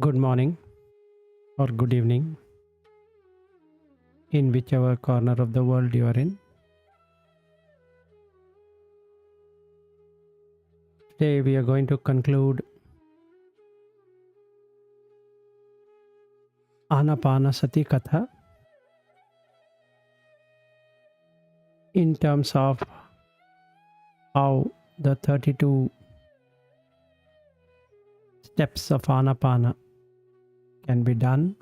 Good morning or good evening, in whichever corner of the world you are in. Today we are going to conclude Anapanassatikatha in terms of how the 32 steps of Anapana can be done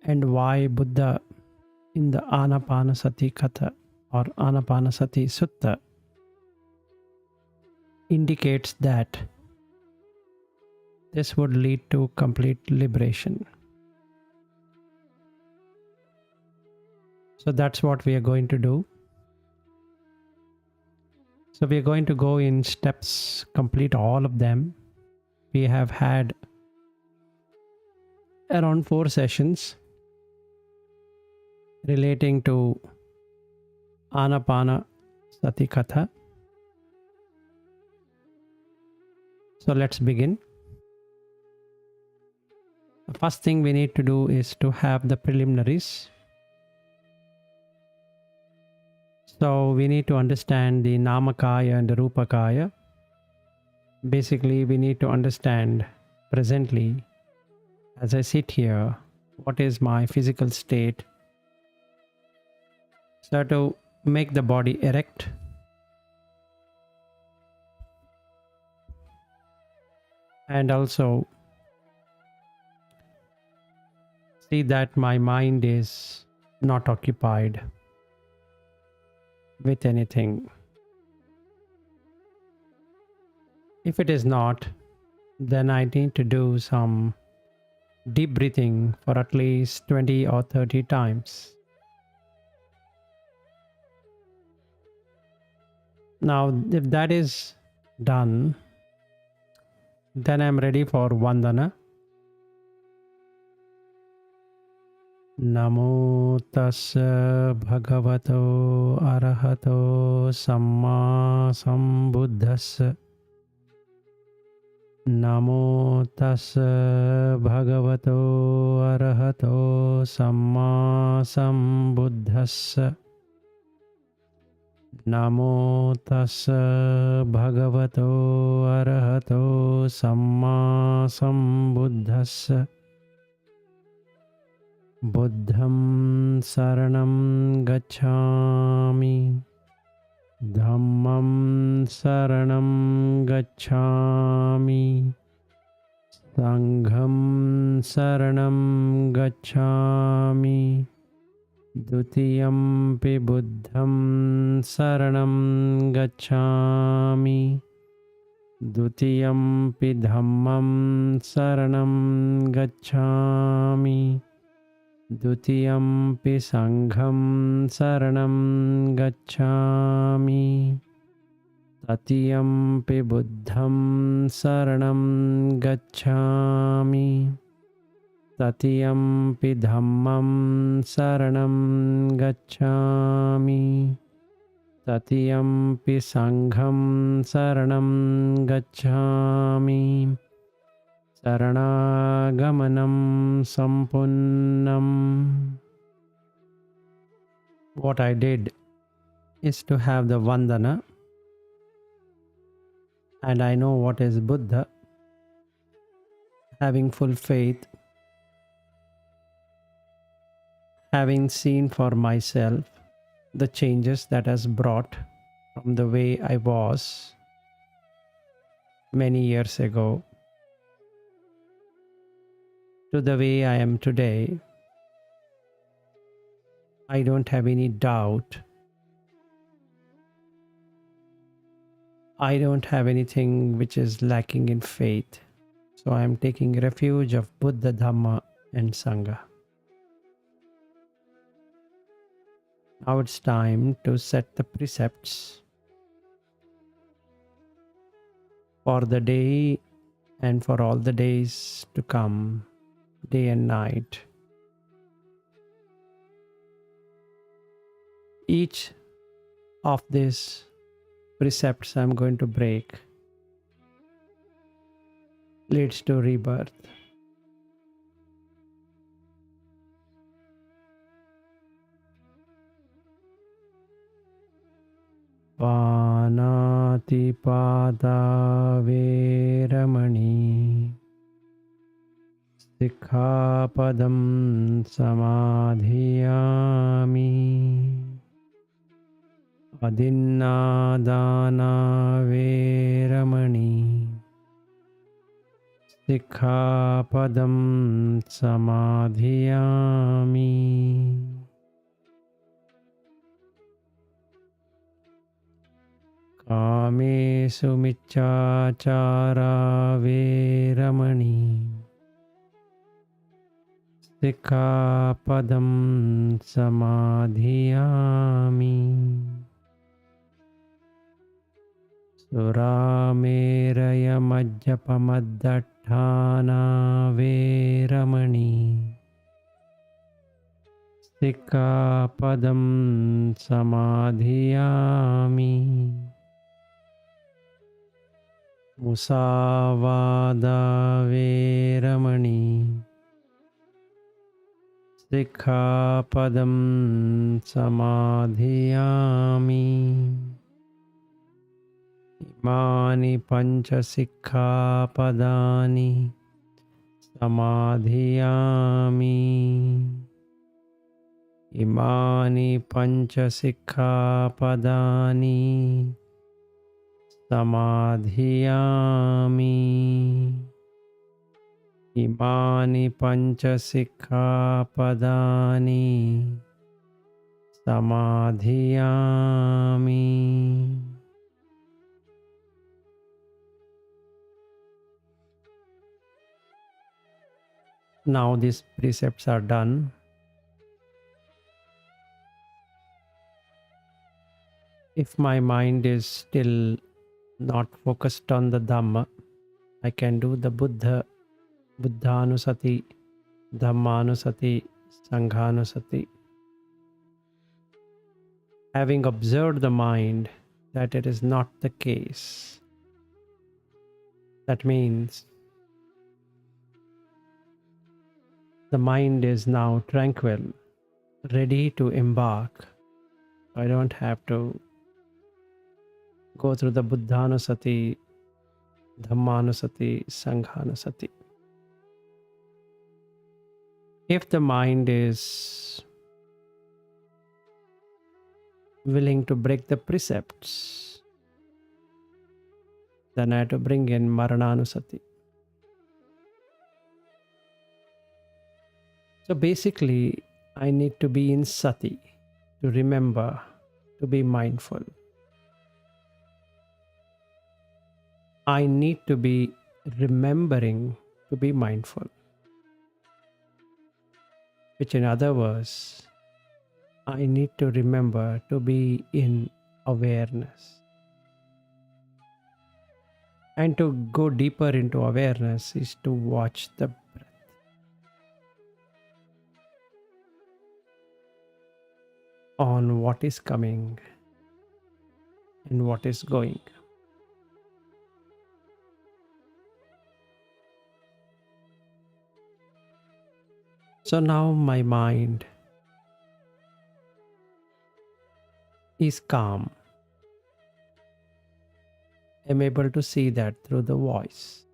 and why Buddha in the Anapanasatikatha or Anapanasati Sutta indicates that this would lead to complete liberation. So that's what we are going to do. So we are going to go in steps, complete all of them. We have had around 4 sessions relating to Anapanassatikatha. So let's begin. The first thing we need to do is to have the preliminaries. So we need to understand the Namakaya and the Rupakaya. Basically, we need to understand presently, as I sit here, what is my physical state. So to make the body erect, and also see that my mind is not occupied with anything. If it is not, then I need to do some deep breathing for at least 20 or 30 times. Now, if that is done, then I'm ready for Vandana. Namo tassa bhagavato arahato samma sambuddhassa. Namo tassa bhagavato arahato samma sambuddhassa. Namo tassa bhagavato arahato samma sambuddhassa. Buddham saranam gacchami. Dhammam saranam gacchami. Sangham saranam gacchami. Dutiyampi buddham saranam gacchami. Dutiyampi dhammam saranam gacchami. Dutiyampi sangham saranam gacchami. Tatiyampi buddham saranam gacchami. Tatiyampi dhammam saranam gacchami. Tatiyampi sangham saranam gacchami. Saranaagamanam sampunnam. What I did is to have the Vandana, and I know what is Buddha, having full faith, having seen for myself the changes that has brought from the way I was many years ago to the way I am today. I don't have any doubt. I don't have anything which is lacking in faith. So I am taking refuge of Buddha, Dhamma and Sangha. Now it's time to set the precepts for the day and for all the days to come, day and night. Each of these precepts I'm going to break leads to rebirth. Panatipada Veramani Sikhapadam Samadhiyami Adinnadana Veramani Sikhapadam Samadhiyami Kamesu Michachara Veramani Sikhapadam Samadhiyami Surameraya Majjapamaddhatthana Veramani Sikhapadam Samadhiyami Musavada Veramani Sikhapadam Samadhiyami Imani Pancha Sikhapadani Samadhiyami Imani Pancha Sikhapadani Samadhiyami Imani Pancha Sikhapadani Samadhiyami. Now these precepts are done. If my mind is still not focused on the Dhamma, I can do the Buddhanusati, Dhammanusati, Sanghanusati. Having observed the mind that it is not the case, that means the mind is now tranquil, ready to embark. I don't have to go through the Buddhanusati, Dhammanusati, Sanghanusati. If the mind is willing to break the precepts, then I have to bring in Marananusati. So basically, I need to be in sati, to remember, to be mindful. I need to be remembering to be mindful. Which in other words, I need to remember to be in awareness. And to go deeper into awareness is to watch the breath. On what is coming and what is going. So now my mind is calm. I'm able to see that through the voice.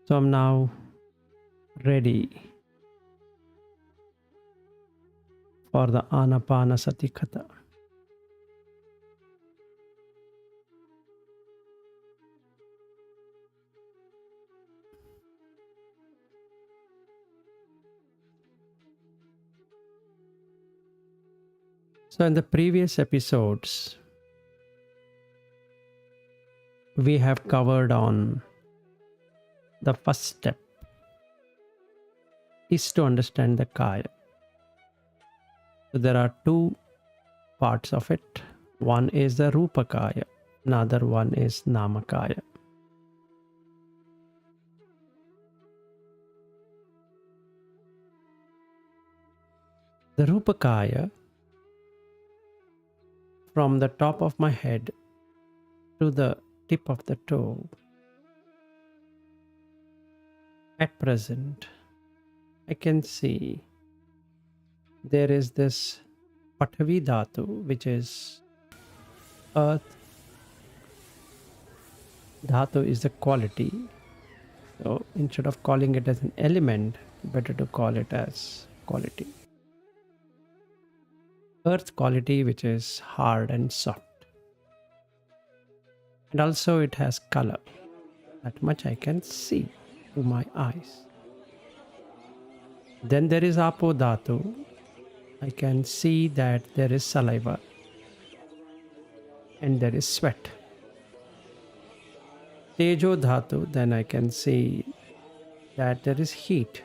So I'm now ready for the Anapanassatikatha. So in the previous episodes, we have covered on the first step is to understand the kaya. So there are two parts of it. One is the rupa kaya, another one is namakaya. The rupa kaya, from the top of my head to the tip of the toe. At present, I can see there is this Pathavi Dhatu, which is earth. Dhatu is the quality. So instead of calling it as an element, better to call it as quality. Earth quality, which is hard and soft. And also it has color. That much I can see through my eyes. Then there is Apo Dhatu. I can see that there is saliva and there is sweat. Tejo Dhatu, then I can see that there is heat.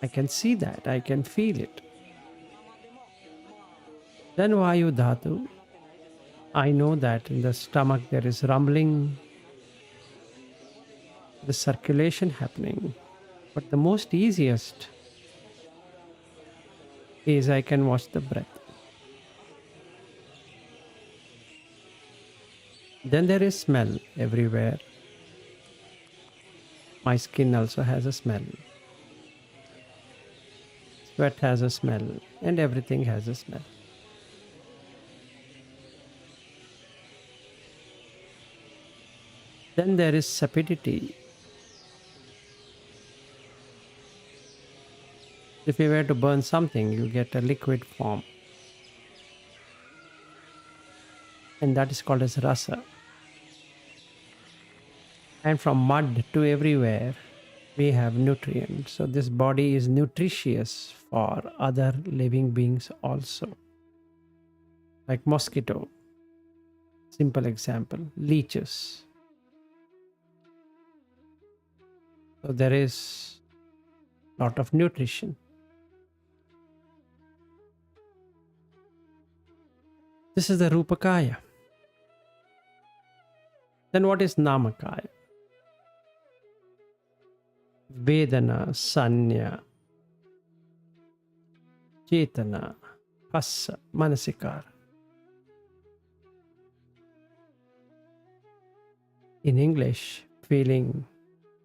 I can see that, I can feel it. Then Vayu Dhatu, I know that in the stomach there is rumbling, the circulation happening. But the most easiest is I can watch the breath. Then there is smell everywhere. My skin also has a smell. Sweat has a smell, and everything has a smell. Then there is sapidity. If you were to burn something, you get a liquid form. And that is called as rasa. And from mud to everywhere, we have nutrients. So this body is nutritious for other living beings also. Like mosquito, simple example, leeches. So there is a lot of nutrition. This is the Rupakaya. Then what is Namakaya? Vedana, Sanya, Chetana, Phassa, Manasikara. In English, feeling,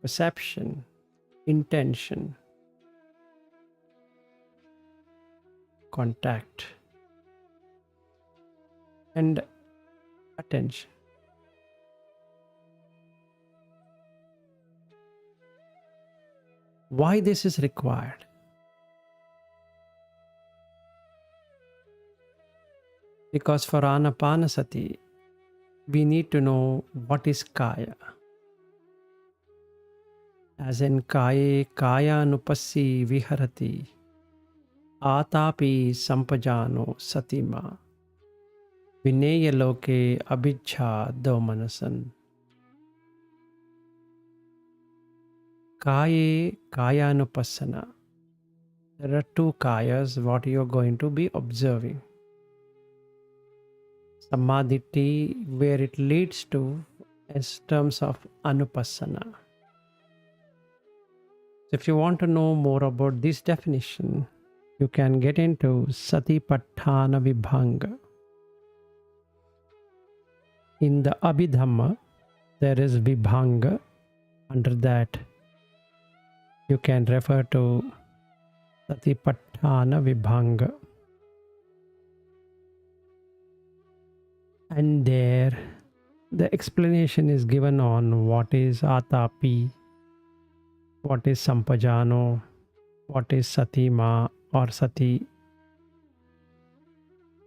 perception, intention, contact, and attention. Why this is required? Because for Anapanasati, we need to know what is Kaya. As in Kaye Kaya Nupassi Viharati Atapi Sampajano Satima Vineya Loke Abhijja Domanasan. Kaye Kayanupassana. There are two kayas what you are going to be observing. Samadhiti, where it leads to as terms of anupassana. So if you want to know more about this definition, you can get into Satipatthana Vibhanga. In the Abhidhamma, there is Vibhanga. Under that, you can refer to Satipatthana Vibhanga. And there, the explanation is given on what is Atapi, what is Sampajano, what is Satima or Sati,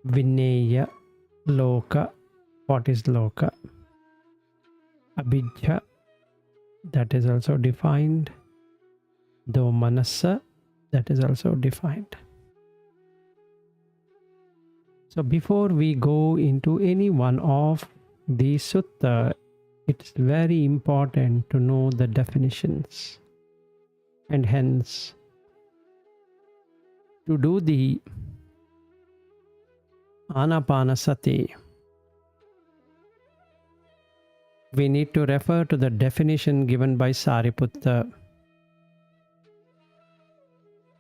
Vineya, Loka, what is Loka, Abhijja, that is also defined, Domanassa, that is also defined. So before we go into any one of these sutta, it's very important to know the definitions. And hence, to do the Anapanasati, we need to refer to the definition given by Sariputta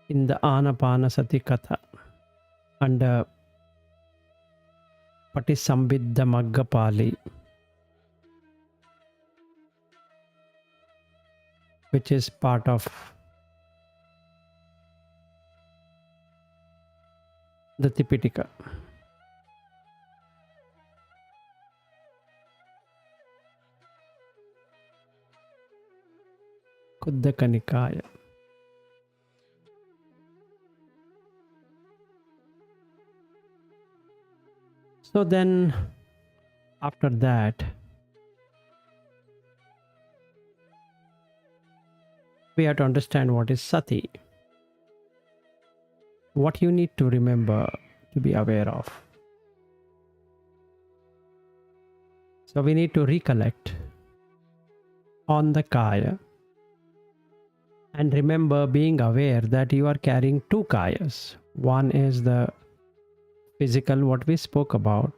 in the Anapanasatikatha under Patisambhiddha Maggapali. which is part of the Tipitaka. Kuddaka Nikaya. So then, after that, we have to understand what is sati. What you need to remember, to be aware of. So we need to recollect on the kaya and remember being aware that you are carrying two kayas. One is the physical, what we spoke about,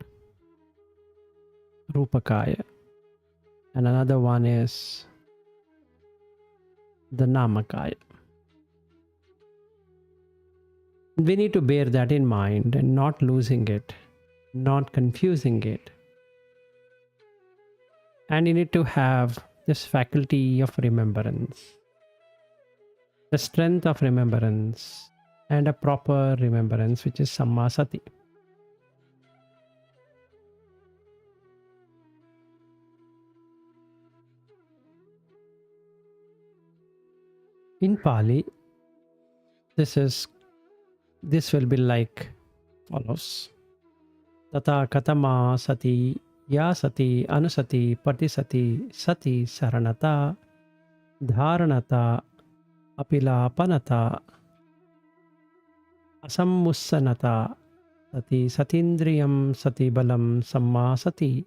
rupa kaya, and another one is the namakaya. We need to bear that in mind and not losing it, not confusing it. And you need to have this faculty of remembrance, the strength of remembrance, and a proper remembrance, which is sammasati. In Pali, this will be like follows. Tata katama sati ya sati anusati patisati sati saranata dharanata apilapanata asammussanata sati satindriyam sati balam samma sati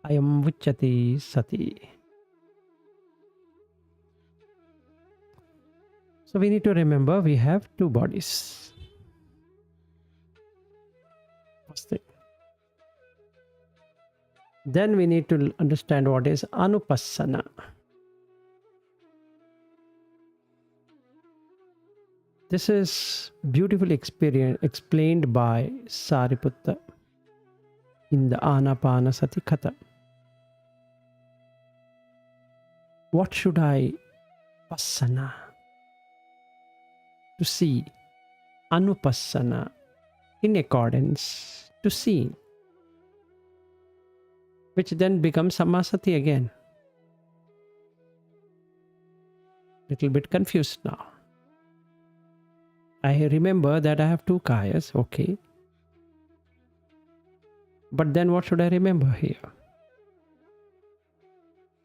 ayam vucchati sati. So we need to remember we have two bodies. First thing. Then we need to understand what is anupassana. This is beautifully explained by Sariputta in the Anapanasati-katha. What should I passana? To see. Anupassana. In accordance to see. Which then becomes sammasati again. Little bit confused now. I remember that I have two kayas, okay. But then what should I remember here?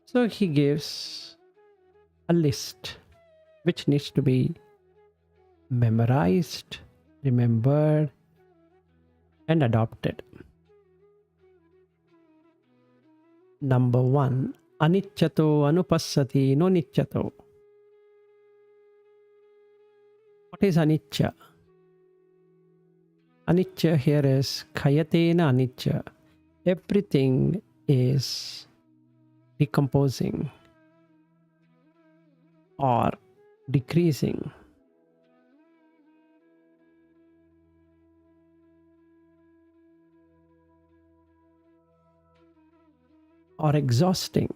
So he gives a list which needs to be memorized, remembered, and adopted. Number 1, aniccato anupassati no niccato. What is anicca? Anicca here is khayatena anicca. Everything is decomposing or decreasing. Or exhausting.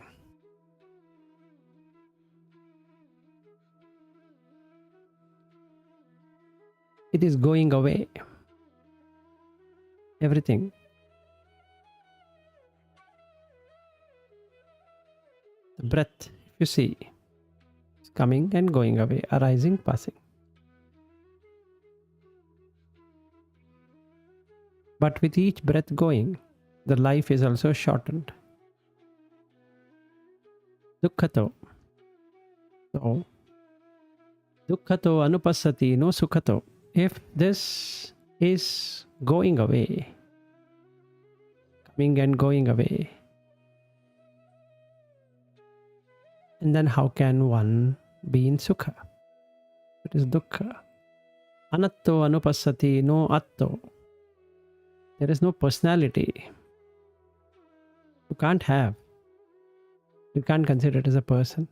It is going away. Everything. The breath, if you see, is coming and going away, arising, passing. But with each breath going, the life is also shortened. Dukkhato. So, dukkhato anupassati no sukhato. If this is going away, coming and going away, and then how can one be in sukha? It is dukkha. Anatto anupassati no atto. There is no personality. You can't have. You can't consider it as a person.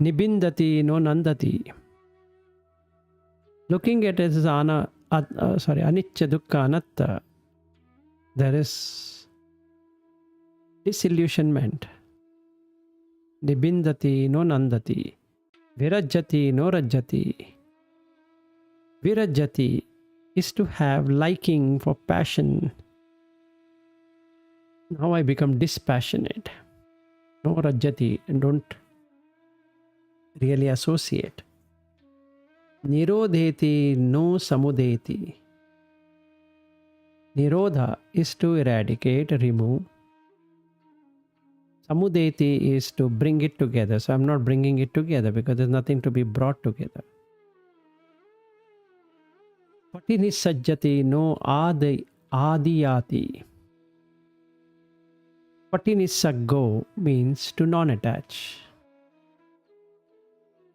Nibindati no nandati. Looking at it as anicca dukkha anatta, there is disillusionment. Nibindati no nandati. Virajati no rajati. Virajati is to have liking for passion. Now I become dispassionate. No rajati, and don't really associate. Nirodheti no samudeti. Nirodha is to eradicate, remove. Samudeti is to bring it together. So I'm not bringing it together because there's nothing to be brought together. Patinissajjati no adiyati. Patinissaggo means to non-attach.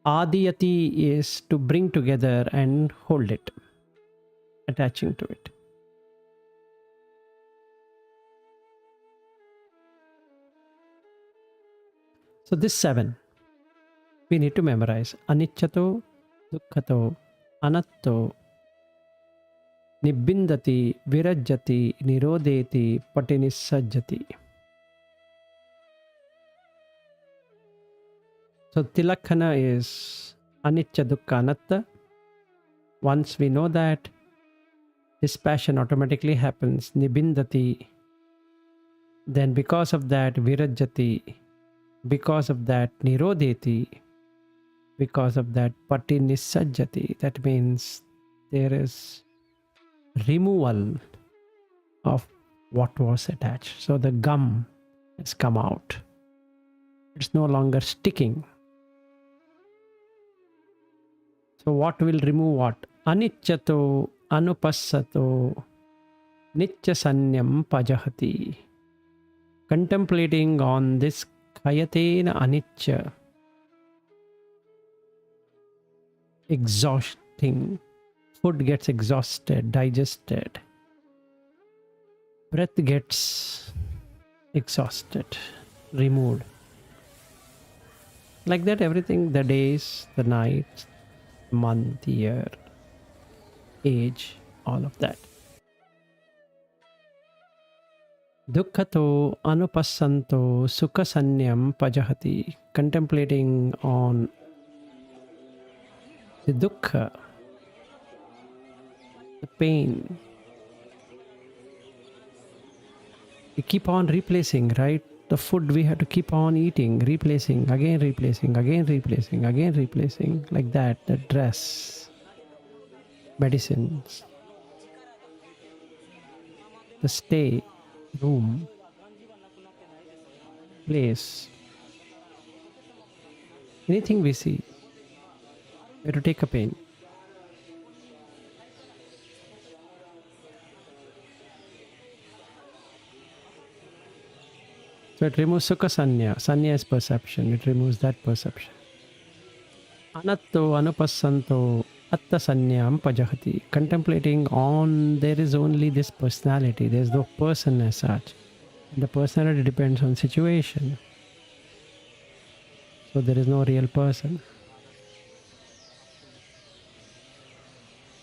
Adiyati is to bring together and hold it, attaching to it. So this 7 we need to memorize. Aniccato, dukkhato, anatto, nibbindati, virajjati, nirodeti, patinissajjati. So Tilakkana is anicca, dukkha, anatta. Once we know that, dispassion automatically happens. Nibindati. Then because of that, virajjati. Because of that, nirodeti. Because of that, patinissajjati. That means there is removal of what was attached. So the gum has come out. It's no longer sticking. So what will remove what? Aniccato anupassato nityasanyam pajahati. Contemplating on this kayatena anicca, exhausting. Food gets exhausted, digested. Breath gets exhausted, removed. Like that, everything, the days, the nights, month, year, age, all of that. Dukkhato anupassanto sukhasanyam pajahati. Contemplating on the dukkha, the pain. We keep on replacing, right? The food we have to keep on eating, replacing, again replacing, again replacing, again replacing, like that. The dress, medicines, the stay, room, place, anything we see, we have to take a pain. So it removes sukha sanya. Sanya is perception. It removes that perception. Anatto anupassanto atta sanyam pajahati. Contemplating on there is only this personality. There is no person as such. And the personality depends on situation. So there is no real person.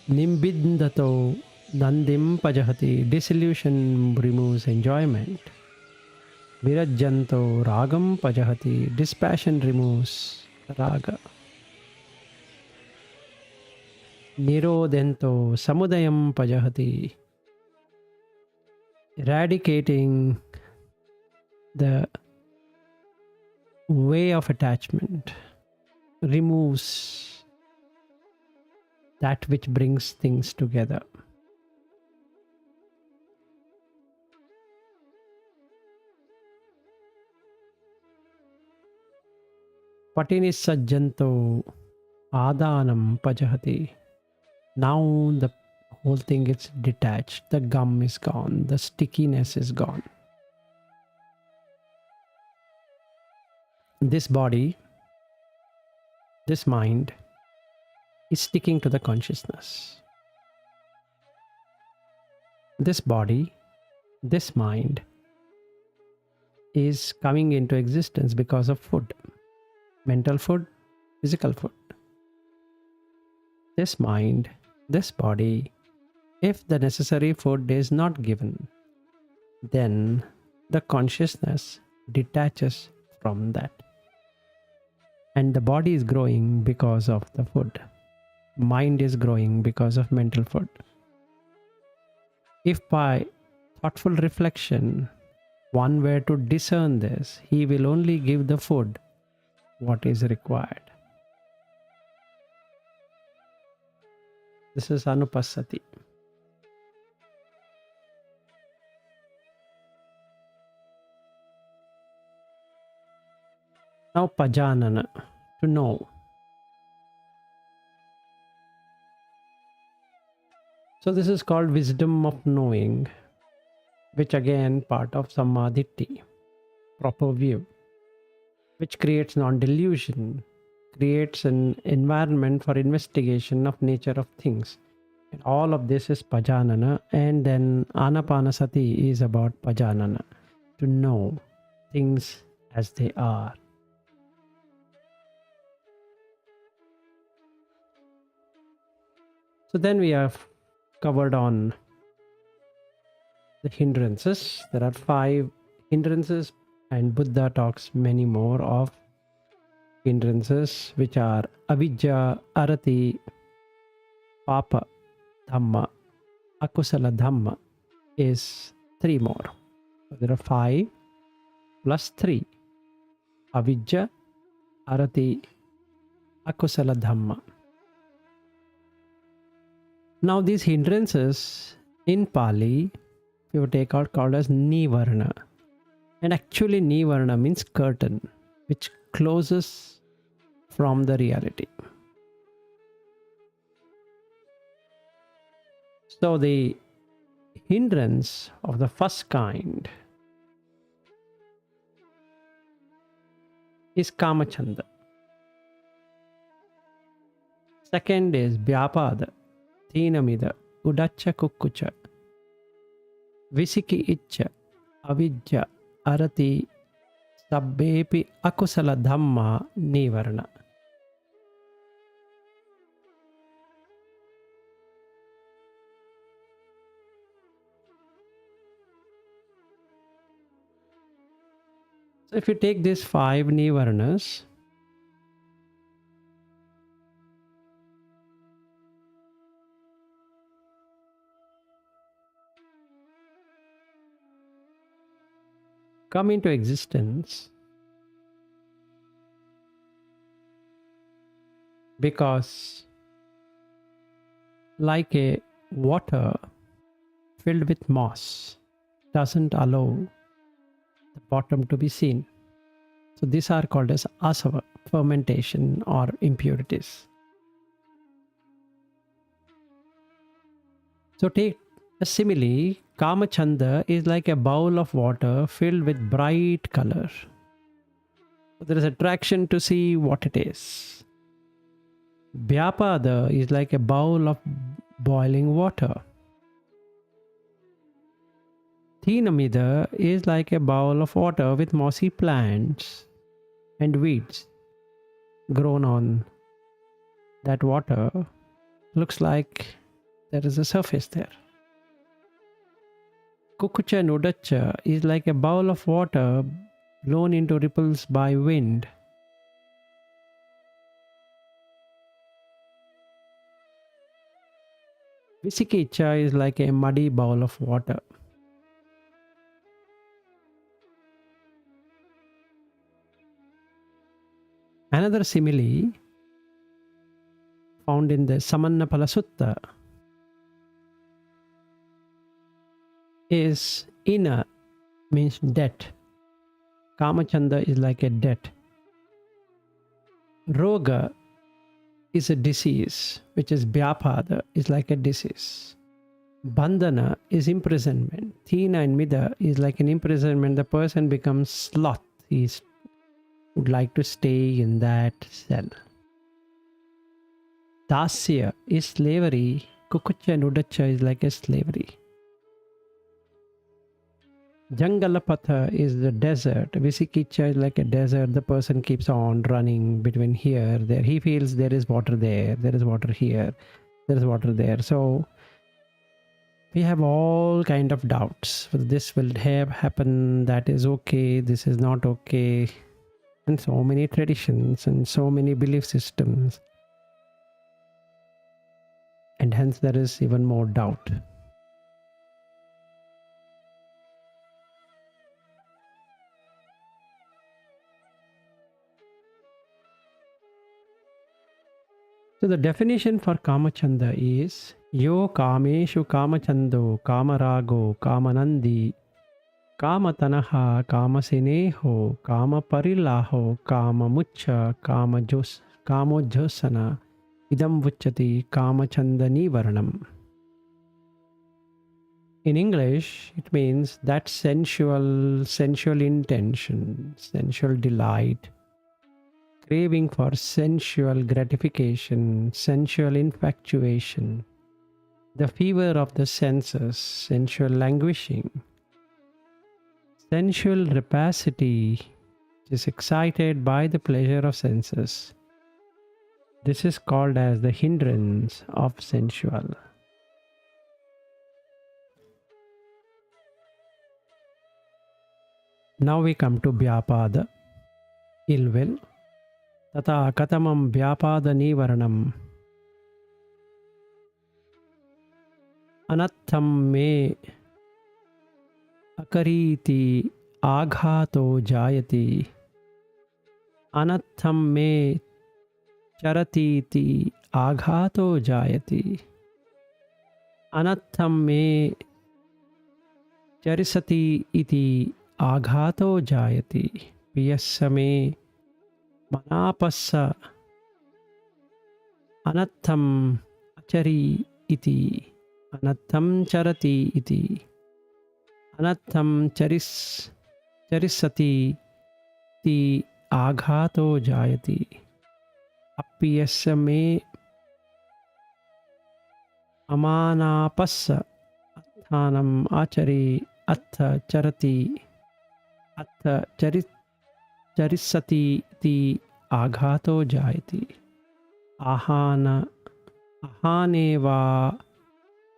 Nimbindato nandim pajahati. Disillusion removes enjoyment. Virajjanto ragam pajahati. Dispassion removes raga. Nirodento samudayam pajahati. Eradicating the way of attachment removes that which brings things together. Patinissajjanto adanam pajahati. Now the whole thing is detached. The gum is gone. The stickiness is gone. This body, this mind is sticking to the consciousness. This body, this mind is coming into existence because of food. Mental food, physical food. This mind, this body, if the necessary food is not given, then the consciousness detaches from that. And the body is growing because of the food. Mind is growing because of mental food. If by thoughtful reflection one were to discern this, he will only give the food what is required. This is Anupasati. Now Pajanana, to know. So this is called wisdom of knowing, which again part of Samadhi, proper view, which creates non-delusion, creates an environment for investigation of nature of things. And all of this is Pajanana, and then Anapanasati is about Pajanana, to know things as they are. So then we have covered on the hindrances. There are 5 hindrances, and Buddha talks many more of hindrances, which are avidya, arati, papa, dhamma, akusala dhamma is 3 more. So there are 5 plus 3. Avidya, arati, akusala dhamma. Now these hindrances in Pali, you take out, called as nivarna. And actually nivarna means curtain, which closes from the reality. So the hindrance of the first kind is kamachanda. Second is vyapada, thinamida, udacha kukkucha, visiki icha, avidya, arati, sabbepi akusala dhamma nivarna. So if you take these 5 nivarnas, come into existence, because like a water filled with moss doesn't allow the bottom to be seen. So these are called as asava, fermentation or impurities. So take a simile, kamachanda is like a bowl of water filled with bright color. So there is attraction to see what it is. Vyapada is like a bowl of boiling water. Thinamida is like a bowl of water with mossy plants and weeds grown on that water. Looks like there is a surface there. Kukucha and udacha is like a bowl of water blown into ripples by wind. Visikicha is like a muddy bowl of water. Another simile found in the Samannapala Sutta is ina means debt. Kamachanda is like a debt. Roga is a disease, which is vyapada, is like a disease. Bandhana is imprisonment. Thina and mida is like an imprisonment. The person becomes sloth. He would like to stay in that cell. Dasya is slavery. Kukucha and udacha is like a slavery. Jangalapatha is the desert. Visikicha is like a desert. The person keeps on running between here, there. He feels there is water there, there is water here, there is water there. So we have all kind of doubts. This will have happen, that is okay, this is not okay. and so many traditions and so many belief systems, and hence there is even more doubt. So the definition for Kamachanda is Yo Kameshu Kamachando Kamarago Kamanandi Kamatanaha Kamasineho Kamaparilaho Kamamucha Kamojosana Idam Vuchati Kamachandani Varanam. In English, it means that sensual intention, sensual delight, craving for sensual gratification, sensual infatuation, the fever of the senses, sensual languishing, sensual rapacity, which is excited by the pleasure of senses. This is called as the hindrance of sensual. Now we come to Vyapada, ill will. Tata katamam Vyapada nivaranam. Anatham me akariti aghato jayati. Anatham me charatiti aghato jayati. Anatham me charisati iti aghato jayati. Piyassa me manapassa anatham achari iti. Anatham charati iti. Anatham charisati iti aghato jayati. Appiyassa me amanapassa athanam achari atha charati atha charisati iti aghato jayati. Ahaneva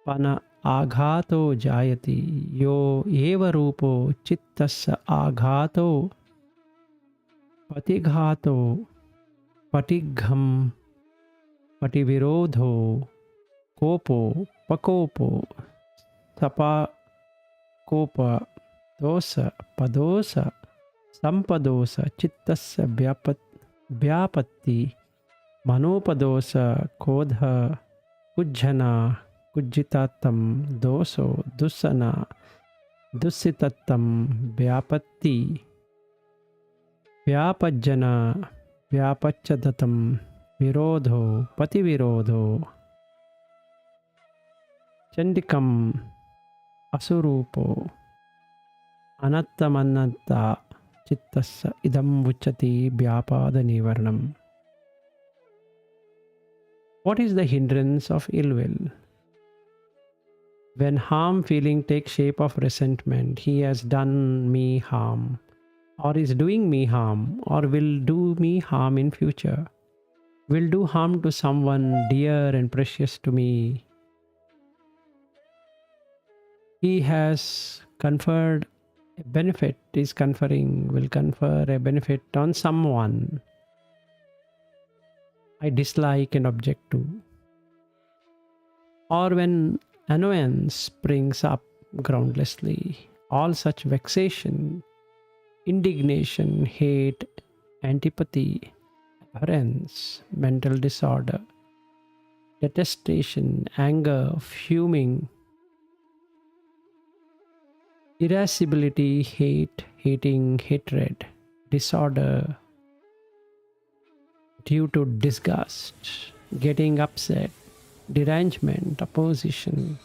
pana aghato jayati. Yo eva rupo chittassa aghato patighato patigham pativirodho kopo pakopo sapa kopa dosa padosa sampadosa chittasya vyapatti manopadosa kodha kujjana kujjitatam doso dussana dussitatam vyapatti vyapajjana vyapachadatam virodho pativirodho chandikam asurupo anattamananta chittassa idam vuchati vyapada nivaranam. What is the hindrance of ill will? When harm feeling takes shape of resentment, he has done me harm, or is doing me harm, or will do me harm in future, will do harm to someone dear and precious to me. He has conferred a benefit, will confer a benefit on someone I dislike and object to. Or when annoyance springs up groundlessly, all such vexation, indignation, hate, antipathy, abhorrence, mental disorder, detestation, anger, fuming, irascibility, hating, hatred, disorder due to disgust, getting upset, derangement, opposition,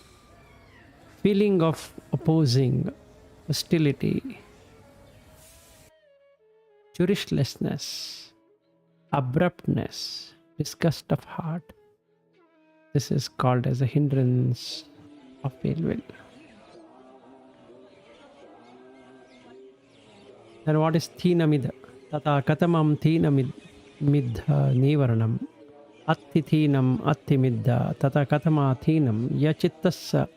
feeling of opposing, hostility, jurishlessness, abruptness, disgust of heart. This is called as a hindrance of ill will. Then what is thinamidha? Tata katamam thinamidha nivaranam. Atti thinam atti midha. Tata katama thinam yachittassa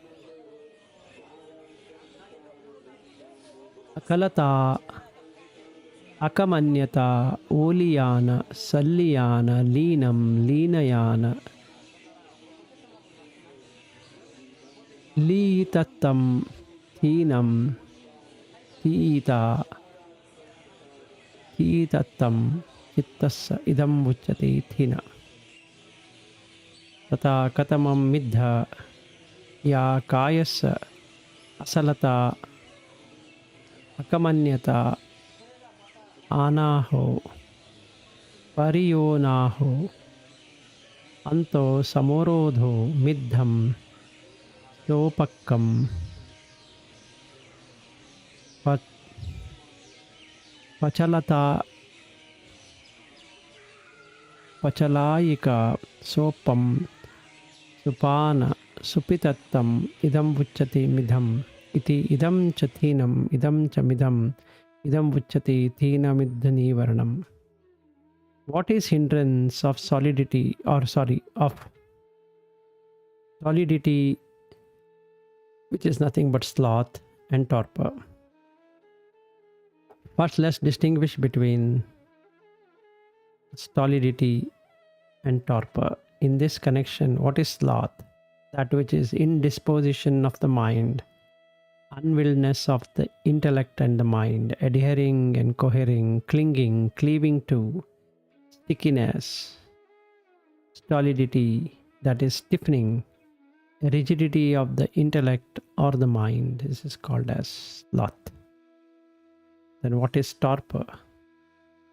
akalata Akamanyata, Oliyana, Salliyana, Leenam, Leenayana, Litattam, Thinam, Thita, Thitattam, Chittassa, Idam Vucchate, Thina. Tata Katamam Middha, Ya Kayassa, Asalata, Akamanyata, Anaho, Pariyonaho, Anto Samorodho, Middham, Sopakkam, Pachalata, Pachalayika, Sopam, Supana, Supitattam, Idam Vucchati Midham, Iti Idam Chathinam, Idam Chamidam, Idam Vucchati Thina Middhani Varnam. What is hindrance of solidity, of solidity, which is nothing but sloth and torpor? First, let's distinguish between stolidity and torpor. In this connection, what is sloth? That which is indisposition of the mind, unwillingness of the intellect and the mind, adhering and cohering, clinging, cleaving to, stickiness. Stolidity, that is stiffening, rigidity of the intellect or the mind. This is called as sloth. Then what is torpor?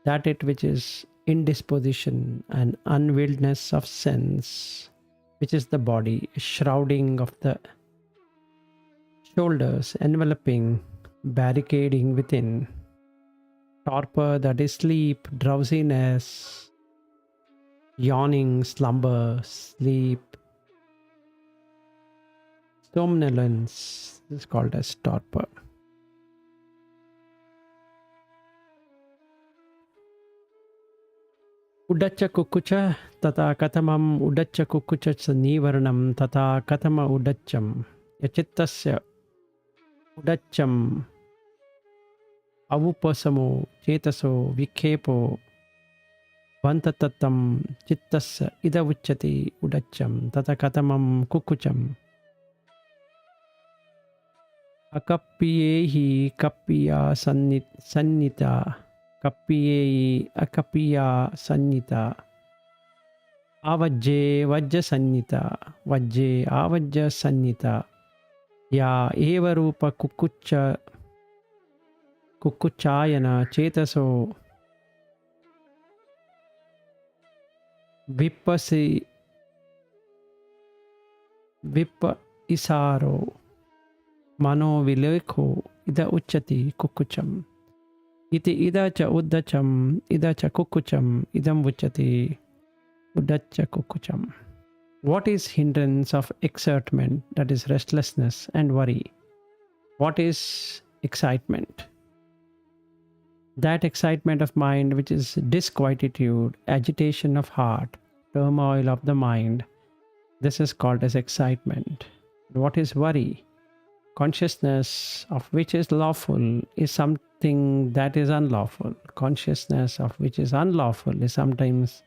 That it which is indisposition and unwillingness of sense, which is the body, shrouding of the shoulders, enveloping, barricading within. Torpor, that is sleep, drowsiness, yawning, slumber, sleep, somnolence. This is called as torpor. Udacha kukucha tata katamam udacha kukucha nivarnam tata katama udacham yachittasya udacham avupasamo chetaso vikhepo vantatattam chittasya idavuchati udacham tata katamam kukucham akappiyehi kappiya sannita Kappiyehi akappiya sannita avajje vajja sannita vajje avajja sannita ya eva rupa kukuchayana chetaso vippa isaro mano vilekho ida uchati kukucham iti ida cha uddacham ida cha kukucham idam vuchati uddacha kukucham. What is hindrance of exertment, that is restlessness and worry? What is excitement? That excitement of mind which is disquietude, agitation of heart, turmoil of the mind. This is called as excitement. What is worry? Consciousness of which is lawful is something that is unlawful. Consciousness of which is unlawful is sometimes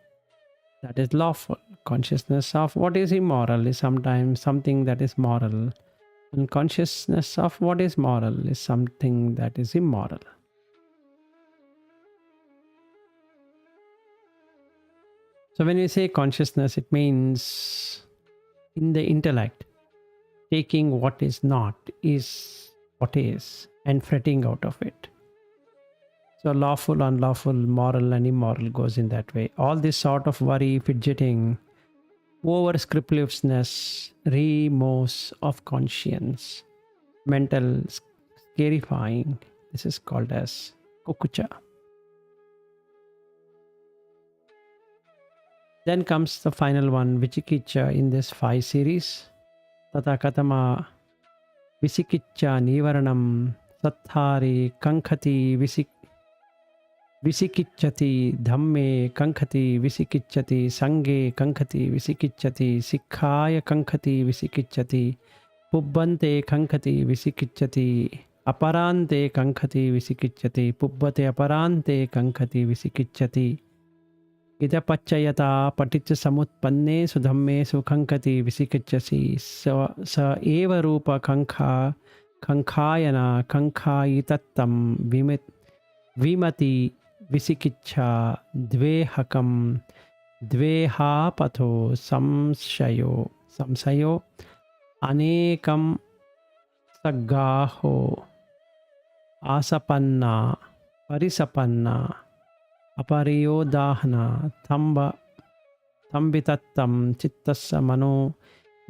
that is lawful. Consciousness of what is immoral is sometimes something that is moral. And consciousness of what is moral is something that is immoral. So when we say consciousness, it means in the intellect, taking what is not is what is and fretting out of it. So lawful, unlawful, moral and immoral goes in that way. All this sort of worry, fidgeting, over-scriptiveness, remorse of conscience, mental scarifying. This is called as kukucha. Then comes the final one, Vichikicha, in this 5 series. Tata katama Visikiccha nivaranam sathari kankhati visikicchati dhamme kankhati visikicchati sange kankhati visikicchati sikkhaya kankhati visikicchati pubbante kankhati visikicchati Aparante kankhati visikichyati. Pubbate aparante kankhati visikichyati. Idapachayata paticca samutpanne sudhamme sukhankati visikichyasi. Sa eva rupa kankha kankhayana kankhayitattam vimati visikiccha dvehakam dvehapatho samsayo anekam saggaho asapanna parisapanna apariyodahana tambitattam chittassa mano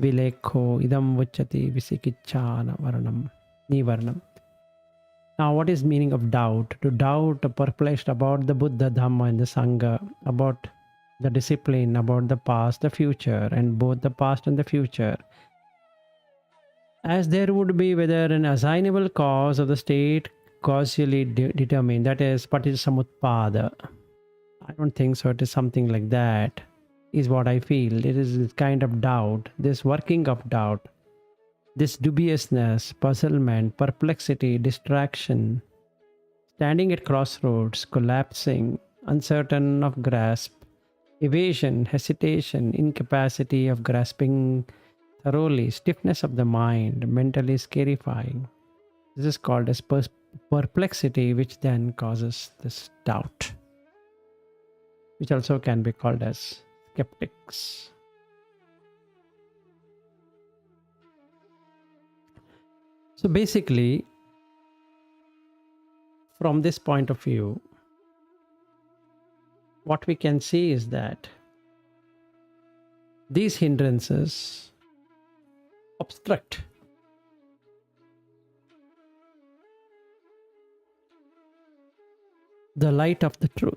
vilekho idam vuchati visikicchana varanam nivarnam. Now, what is meaning of doubt? To doubt, perplexed about the Buddha, Dhamma, and the Sangha, about the discipline, about the past, the future, and both the past and the future. As there would be whether an assignable cause of the state causally determined, that is paticcasamutpada. I don't think so. It is something like that, is what I feel. It is this kind of doubt, this working of doubt, this dubiousness, puzzlement, perplexity, distraction, standing at crossroads, collapsing, uncertain of grasp, evasion, hesitation, incapacity of grasping thoroughly, stiffness of the mind, mentally scarifying. This is called as perplexity, which then causes this doubt, which also can be called as skeptics. So basically, from this point of view, what we can see is that these hindrances obstruct the light of the truth.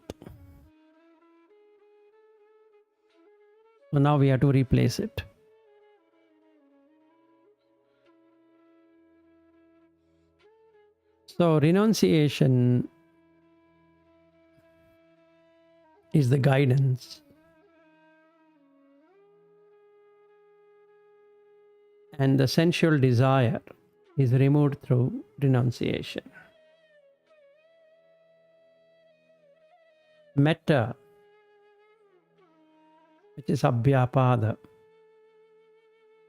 So now we have to replace it. So renunciation is the guidance, and the sensual desire is removed through renunciation. Metta, which is abhyapada,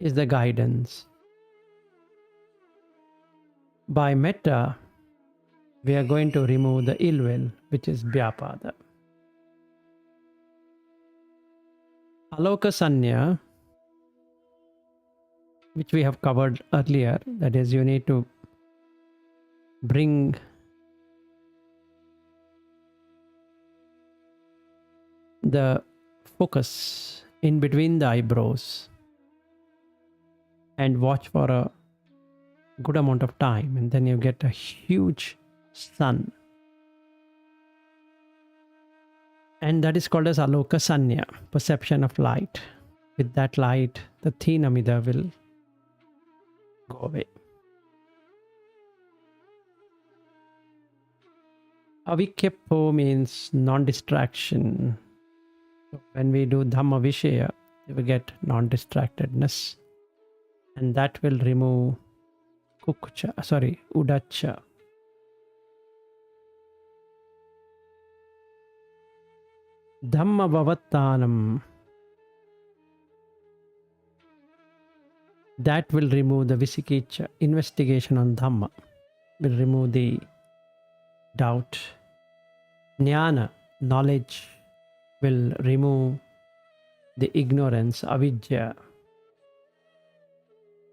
is the guidance. By metta, we are going to remove the ill will, which is vyapada. Aloka sanya, which we have covered earlier, that is, you need to bring the focus in between the eyebrows and watch for a good amount of time, and then you get a huge sun, and that is called as aloka sanya, perception of light. With that light, the thin amida will go away. Avikeppo means non-distraction. So when we do Dhamma Vishaya, we get non-distractedness, and that will remove udacha. Dhamma Bhavattanam, that will remove the Visikiccha, investigation on Dhamma, will remove the doubt. Jnana, knowledge, will remove the ignorance, avidya.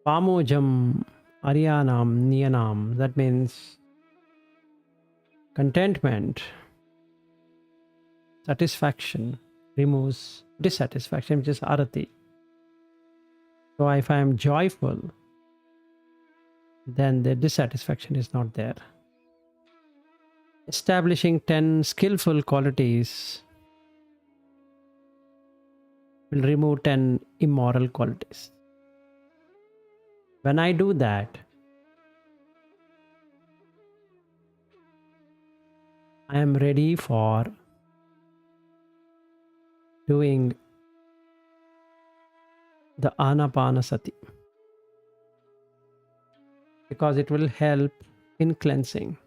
Pamojam, Aryanam, Niyanam, that means contentment, satisfaction, removes dissatisfaction, which is arati. So if I am joyful, then the dissatisfaction is not there. Establishing 10 skillful qualities will remove 10 immoral qualities. When I do that, I am ready for doing the Anapanasati, because it will help in cleansing.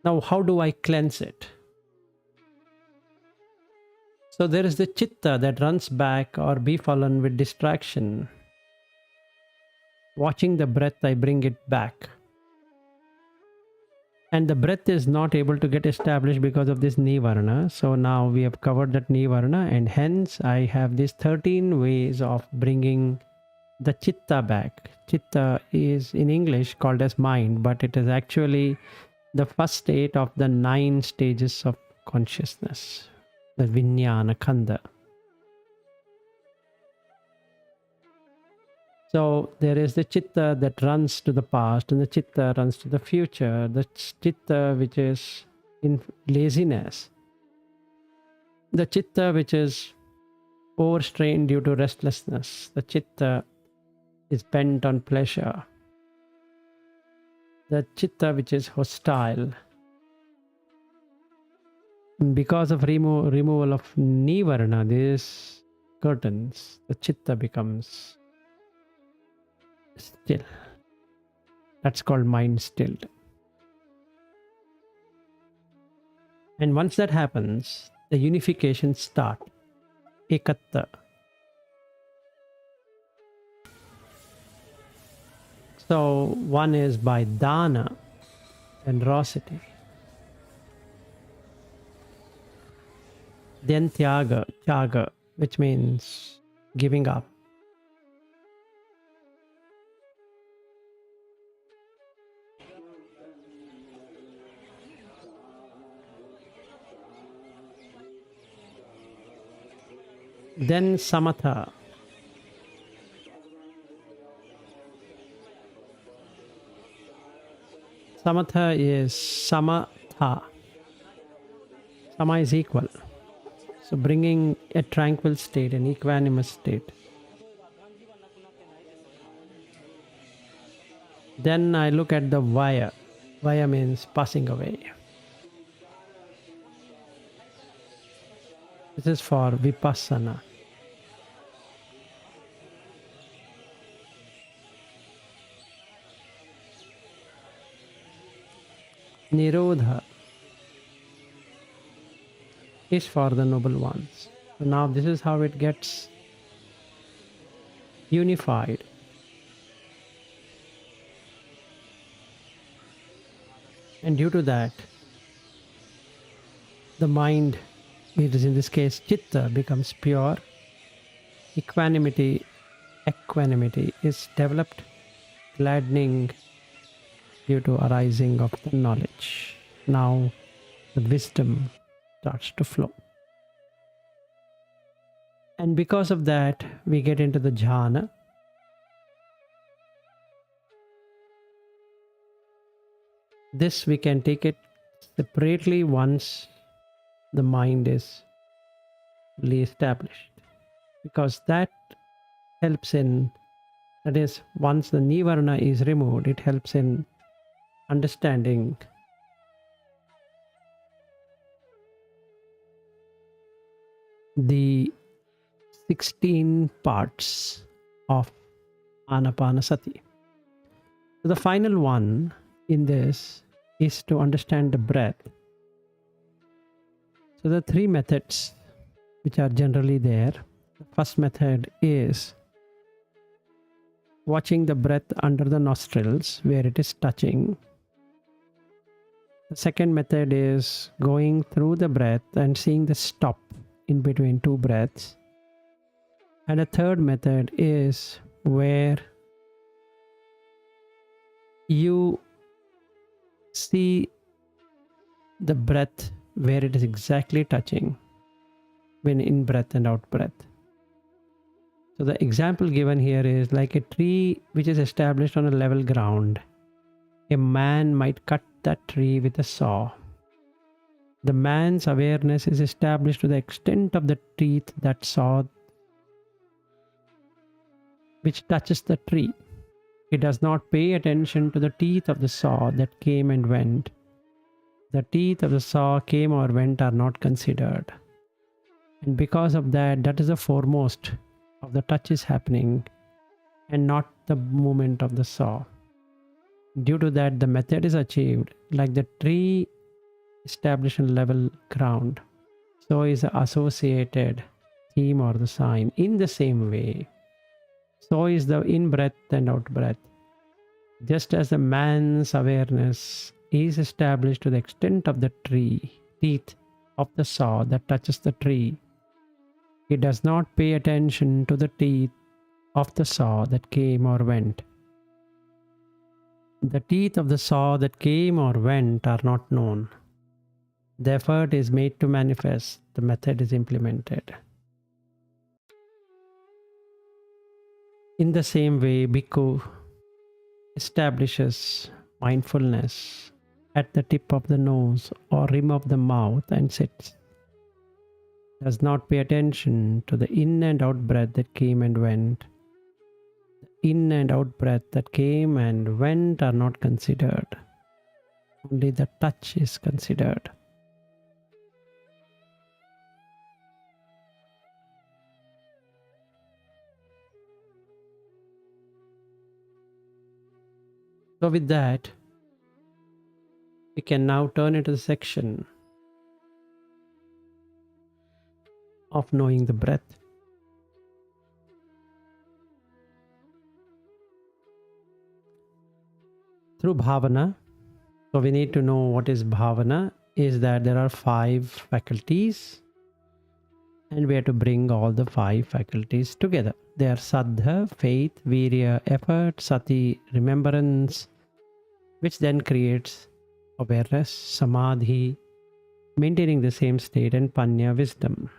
Now, how do I cleanse it? So there is the chitta that runs back or befallen with distraction. Watching the breath, I bring it back. And the breath is not able to get established because of this nivarana. So now we have covered that nivarana, and hence I have these 13 ways of bringing the chitta back. Chitta is in English called as mind, but it is actually the first state of the 9 stages of consciousness, the vijnana khandha. So there is the chitta that runs to the past, and the chitta runs to the future. The chitta which is in laziness, the chitta which is overstrained due to restlessness, the chitta is bent on pleasure, the chitta which is hostile. Because of removal of nivarana, these curtains, the chitta becomes still. That's called mind stilled. And once that happens, the unification start. Ekatta. So one is by dana, generosity. Then tyaga, which means giving up. Then samatha. Samatha is samatha. Sama is equal. So bringing a tranquil state, an equanimous state. Then I look at the vaya. Vaya means passing away. This is for vipassana. Nirodha is for the noble ones. So now this is how it gets unified. And due to that, the mind, it is in this case chitta, becomes pure. Equanimity is developed, gladdening due to arising of the knowledge. Now the wisdom starts to flow. And because of that, we get into the jhana. This we can take it separately once the mind is fully established, because that helps in, that is, once the nivarana is removed, it helps in understanding the 16 parts of Anapanasati. So the final one in this is to understand the breath. So the 3 methods which are generally there. The first method is watching the breath under the nostrils where it is touching. The second method is going through the breath and seeing the stop in between 2 breaths. And the third method is where you see the breath where it is exactly touching when in breath and out breath. So the example given here is like a tree which is established on a level ground. A man might cut that tree with a saw. The man's awareness is established to the extent of the teeth that saw which touches the tree. He does not pay attention to the teeth of the saw that came and went. The teeth of the saw came or went are not considered. And because of that, that is the foremost of the touch is happening and not the movement of the saw. Due to that, the method is achieved like the tree established on level ground. So is the associated theme or the sign. In the same way, so is the in breath and out breath. Just as the man's awareness is established to the extent of the tree, teeth of the saw that touches the tree, he does not pay attention to the teeth of the saw that came or went. The teeth of the saw that came or went are not known. The effort is made to manifest, the method is implemented. In the same way, Bhikkhu establishes mindfulness at the tip of the nose or rim of the mouth and sits. Does not pay attention to the in and out breath that came and went. The in and out breath that came and went are not considered. Only the touch is considered. So with that, we can now turn into the section of knowing the breath. Through bhavana, so we need to know what is bhavana, is that there are 5 faculties and we have to bring all the 5 faculties together. They are saddha, faith, virya, effort, sati, remembrance, which then creates awareness, samadhi, maintaining the same state, and panya, wisdom.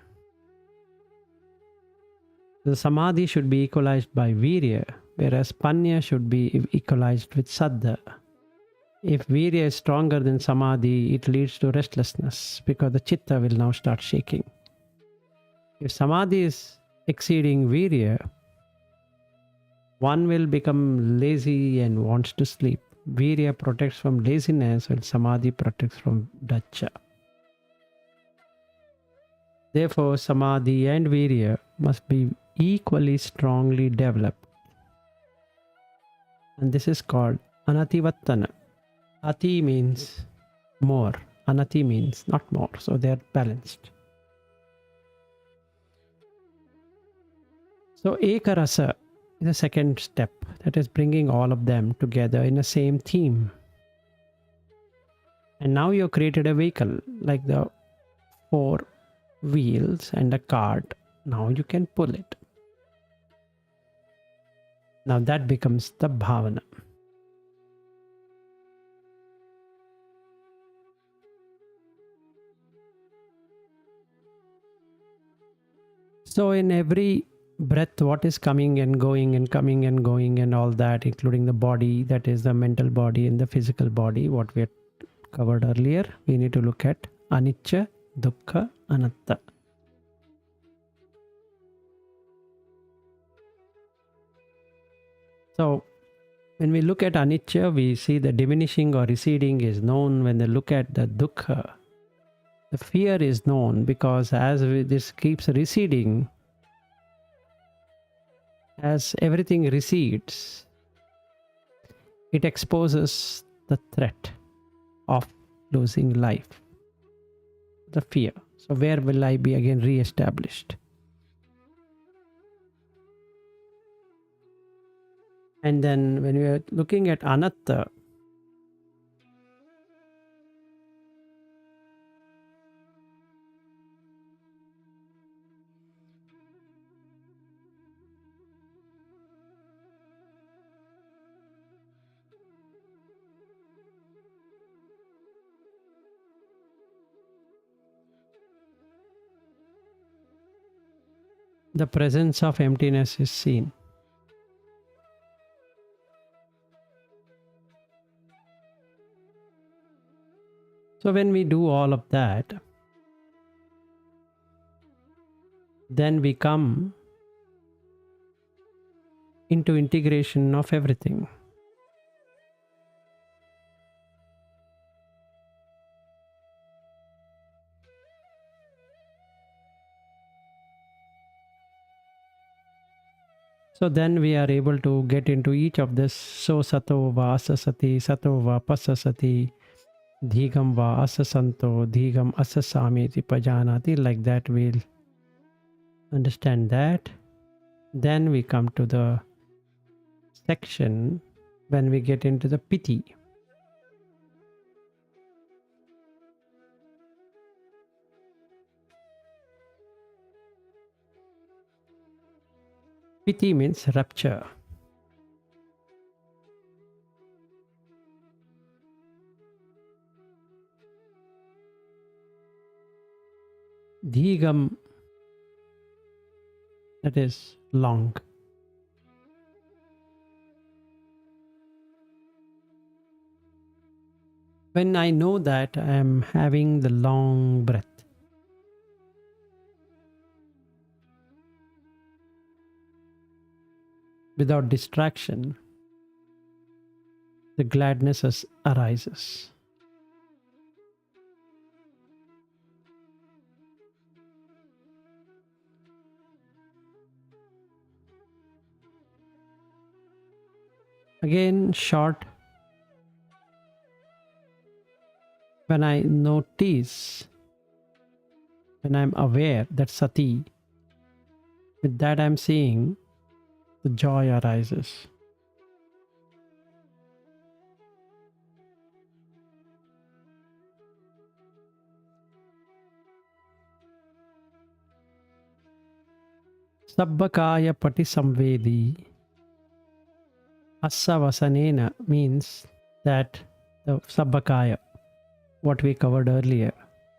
The samadhi should be equalized by virya, whereas panya should be equalized with saddha. If virya is stronger than samadhi, it leads to restlessness because the chitta will now start shaking. If samadhi is exceeding virya, one will become lazy and wants to sleep. Virya protects from laziness while samadhi protects from dacha. Therefore, samadhi and virya must be equally strongly developed. And this is called anativattana. Ati means more, anati means not more, so they are balanced. So ekarasa is the second step, that is bringing all of them together in the same theme. And now you have created a vehicle like the 4 wheels and a cart. Now you can pull it. Now that becomes the bhavana. So in every breath, what is coming and going and coming and going and all that, including the body, that is the mental body and the physical body, what we had covered earlier, we need to look at anicca, dukkha, anatta. So when we look at anicca, we see the diminishing or receding is known. When we look at the dukkha, the fear is known, because as this keeps receding, as everything recedes, it exposes the threat of losing life, the fear. So where will I be again re-established? And then when we are looking at anatta, the presence of emptiness is seen. So when we do all of that, then we come into integration of everything. So then we are able to get into each of this. So sato va asasati, sato va pasasati, dhigam va asasanto, dhigam asasamiti pajanati. Like that we'll understand that. Then we come to the section when we get into the piti. Piti means rupture. Dhigam, that is long. When I know that I am having the long breath, without distraction, the gladness arises. Again, short. When I notice, when I'm aware that sati, with that I'm seeing, the joy arises. Sabbakaya pati samvedi. Asavasanena means that the sabbakaya, what we covered earlier,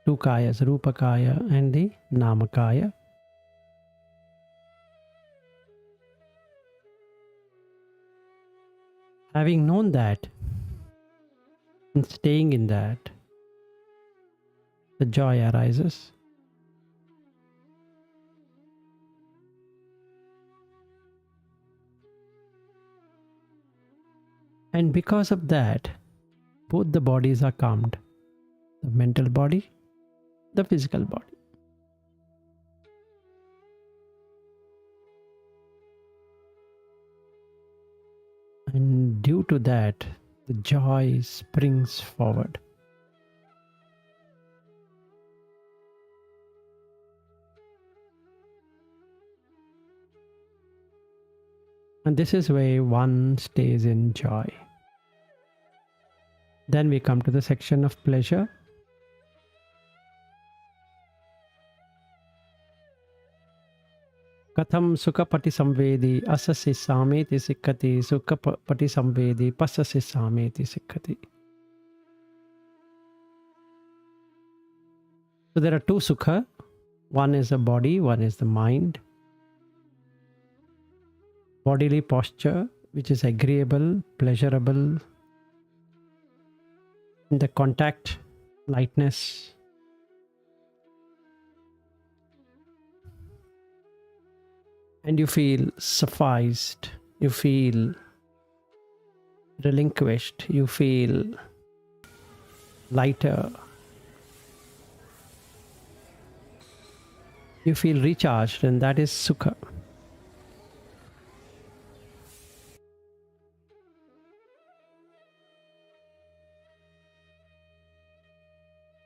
two kayas, rupakaya and the namakaya. Having known that and staying in that, the joy arises. And because of that, both the bodies are calmed. The mental body, the physical body. And due to that, the joy springs forward. And this is where one stays in joy. Then we come to the section of pleasure. Katham sukapati samvedi asasi sameti sikkati sukapati samvedi pasasi sameti sikkati. So there are two sukha. One is the body, one is the mind. Bodily posture, which is agreeable, pleasurable. The contact, lightness. And you feel sufficed, you feel relinquished, you feel lighter, you feel recharged, and that is sukha.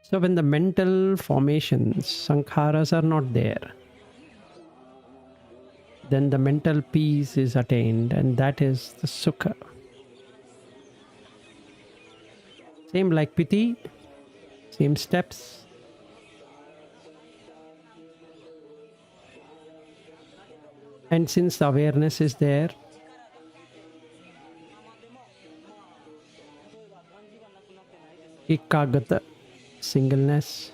So when the mental formations, sankharas, are not there, then the mental peace is attained, and that is the sukha. Same like piti, same steps. And since the awareness is there, ekagata, singleness.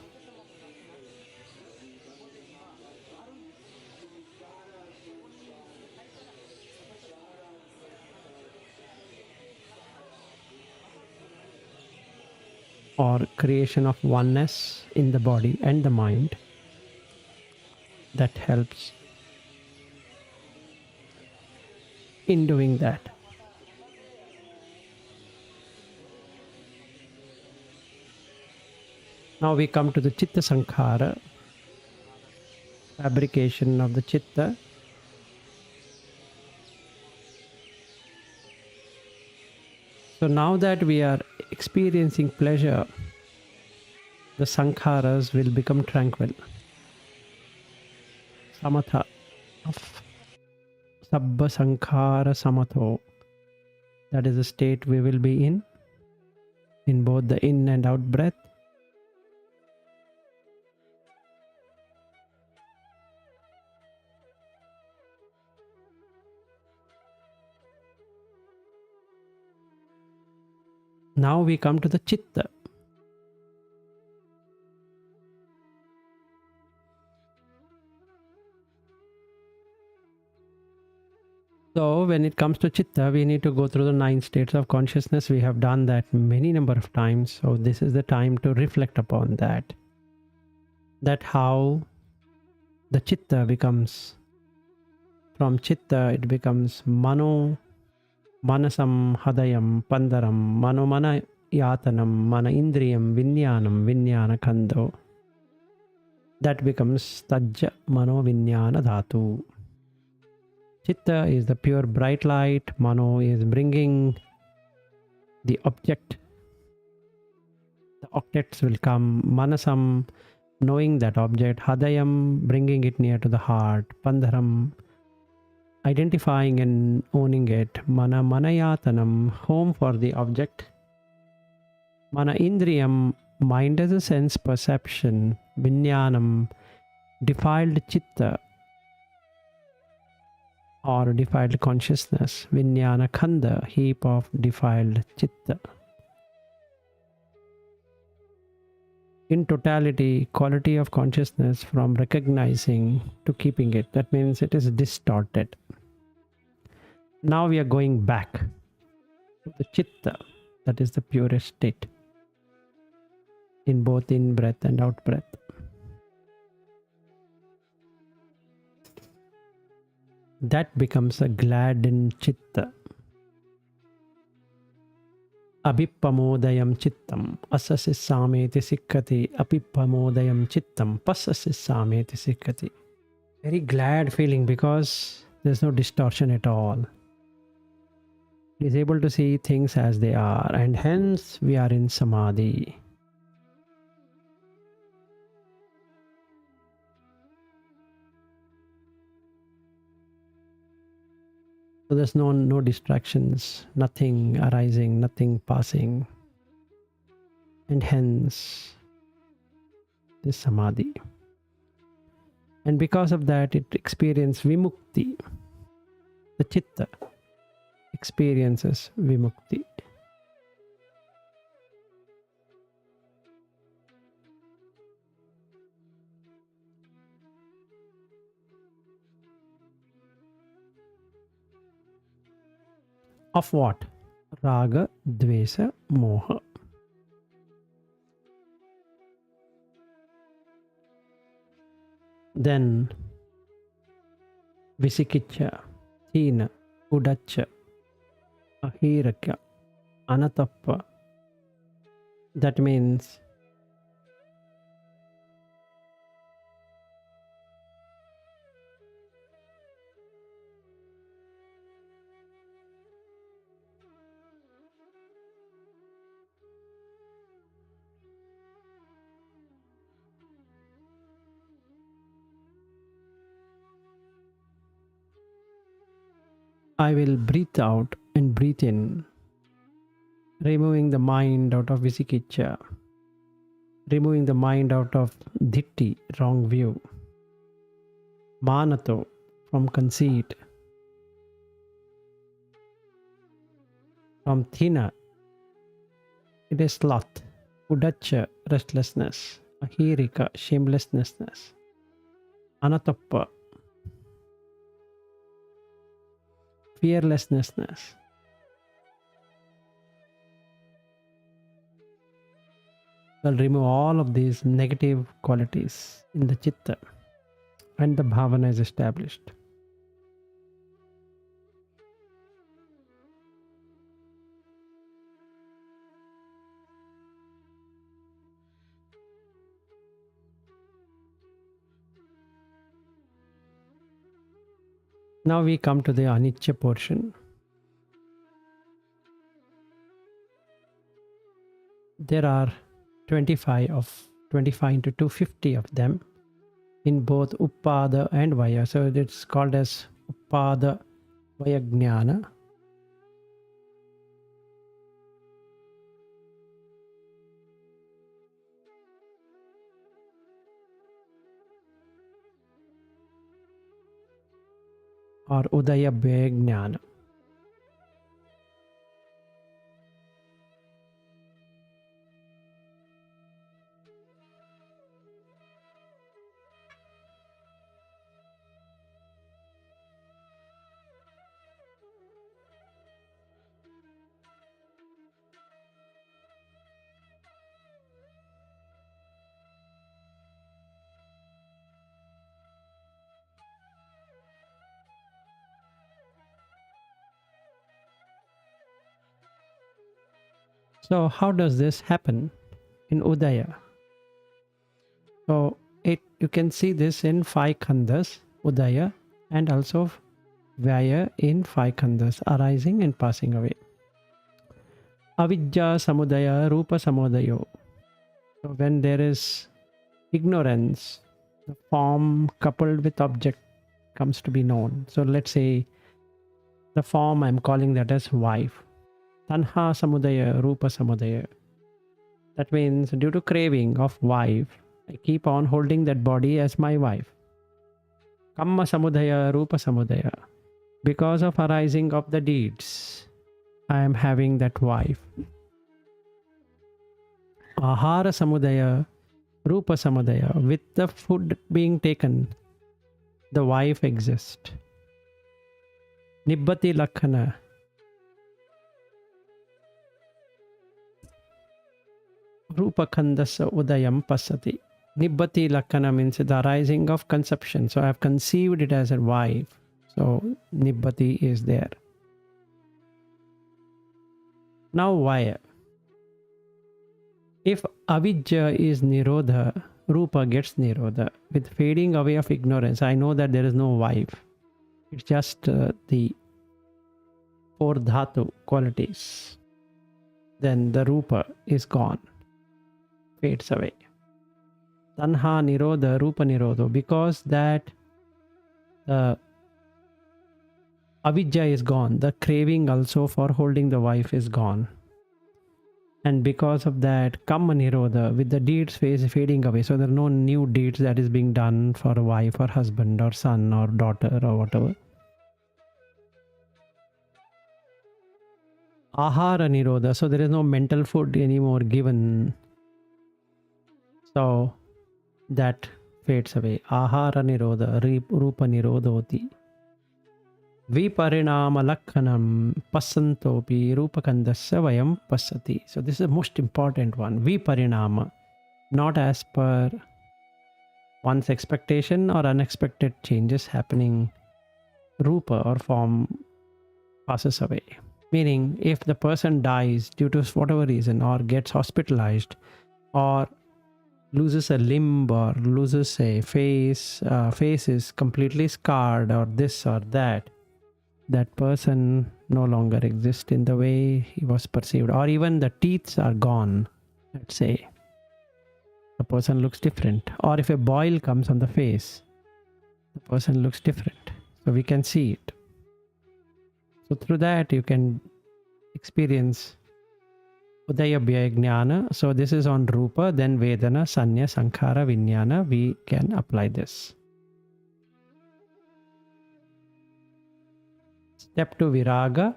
Or creation of oneness in the body and the mind, that helps in doing that. Now we come to the chitta sankhara, fabrication of the chitta. So now that we are experiencing pleasure, the sankharas will become tranquil. Samatha of sabba sankhara samatho. That is the state we will be in both the in and out breath. Now we come to the chitta. So when it comes to chitta, we need to go through the 9 states of consciousness. We have done that many number of times. So this is the time to reflect upon that. That how the chitta becomes, from chitta it becomes mano, manasam, hadayam, pandaram, mano mana yatanam, mana indriyam, vinyanam, vinyana kando. That becomes tajja mano vinyana dhatu. Chitta is the pure bright light. Mano is bringing the object. The octets will come. Manasam, knowing that object. Hadayam, bringing it near to the heart. Pandaram, identifying and owning it. Mana manayatanam, home for the object. Mana indriyam, mind as a sense perception. Vinyanam, defiled chitta or defiled consciousness. Vinyana khanda, heap of defiled chitta. In totality, quality of consciousness from recognizing to keeping it. That means it is distorted. Now we are going back to the chitta. That is the purest state in both in breath and out breath. That becomes a gladdened chitta. Abhippamodayam chittam asasissameti sikkati abhippamodayam chittam passasissameti sikkati. Very glad feeling because there's no distortion at all. It is able to see things as they are, and hence we are in samadhi. So there's no distractions, nothing arising, nothing passing, and hence this samadhi. And because of that, it experiences vimukti. The chitta experiences vimukti. Of what? Raga, dvesa, moha. Then visikiccha, thina, udacha, ahirakya, anatappa. That means I will breathe out and breathe in, removing the mind out of visikiccha, removing the mind out of ditti, wrong view, manato, from conceit, from thina, it is sloth, udacha, restlessness, ahirika, shamelessness, anatappa, fearlessness. I'll remove all of these negative qualities in the chitta, and the bhavana is established. Now we come to the anicca portion. There are 25 into 250 of them in both Uppada and Vaya. So it's called as Uppada Vaya Jnana. Or Udaya Vaya Jnana. So how does this happen in Udaya? So you can see this in 5 khandas, Udaya, and also Vyaya in 5 khandas, arising and passing away. Avidya Samudaya Rupa Samudayo. So when there is ignorance, the form coupled with object comes to be known. So let's say the form, I'm calling that as wife. Tanha Samudaya Rupa Samudaya. That means due to craving of wife, I keep on holding that body as my wife. Kamma Samudaya Rupa Samudaya. Because of arising of the deeds, I am having that wife. Ahara Samudaya Rupa Samudaya. With the food being taken, the wife exists. Nibbati Lakhana. Rupa Khandasa Udayam Passati. Nibbati Lakhana means the arising of conception. So I have conceived it as a wife. So Nibbati is there. Now why? If Avidya is Nirodha, Rupa gets Nirodha. With fading away of ignorance, I know that there is no wife. It's just the 4 dhatu qualities. Then the Rupa is gone. Fades away. Tanha Nirodha, Rupa Nirodha. Because that Avidya is gone, the craving also for holding the wife is gone. And because of that, Kamma Nirodha, with the deeds fading away. So there are no new deeds that is being done for a wife or husband or son or daughter or whatever. Ahara Nirodha, so there is no mental food anymore given. So that fades away. Ahara Nirodha, Rupa Nirodhoti. Viparinama Lakhanam Passantopi Rupakandasya Vayam Passati. So this is the most important one. Viparinama. Not as per one's expectation or unexpected changes happening. Rupa or form passes away. Meaning if the person dies due to whatever reason or gets hospitalized or loses a limb or loses a face, face is completely scarred or this or that, that person no longer exists in the way he was perceived. Or even the teeth are gone, let's say. The person looks different. Or if a boil comes on the face, the person looks different. So we can see it. So through that you can experience Udaya Bhaya Jnana. So this is on Rupa, then Vedana, Sanya, Sankhara, Vijnana. We can apply this. Step to Viraga.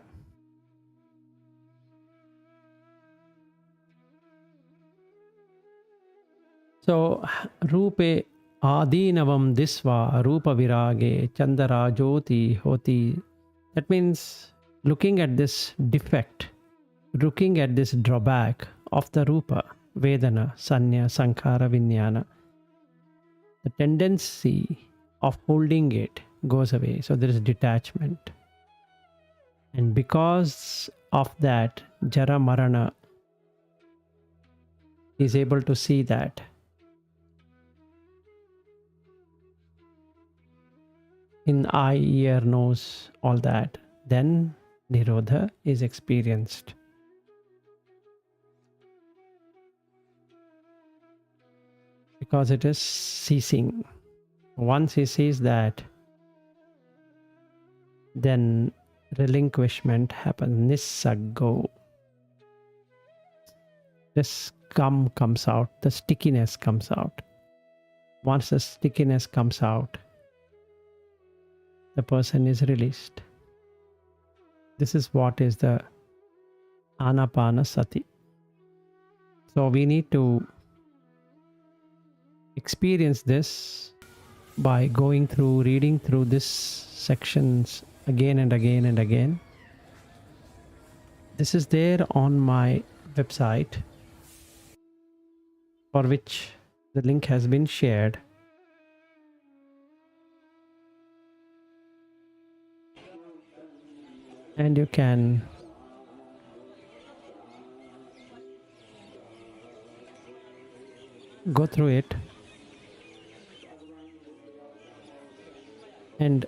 So Rupe Adinavam Disva Rupa Virage Chandara Jyoti Hoti. That means looking at this defect, looking at this drawback of the Rupa, Vedana, Sanya, Sankhara, Vijnana, the tendency of holding it goes away. So there is detachment. And because of that, Jara Marana is able to see that. In eye, ear, nose, all that. Then Nirodha is experienced. because it is ceasing. Once he sees that, then relinquishment happens. Nissago. The scum comes out, the stickiness comes out. Once the stickiness comes out, the person is released. This is what is the Anapanasati. So we need to experience this by going through, reading through these sections again and again and again. This is there on my website, for which the link has been shared. And you can go through it and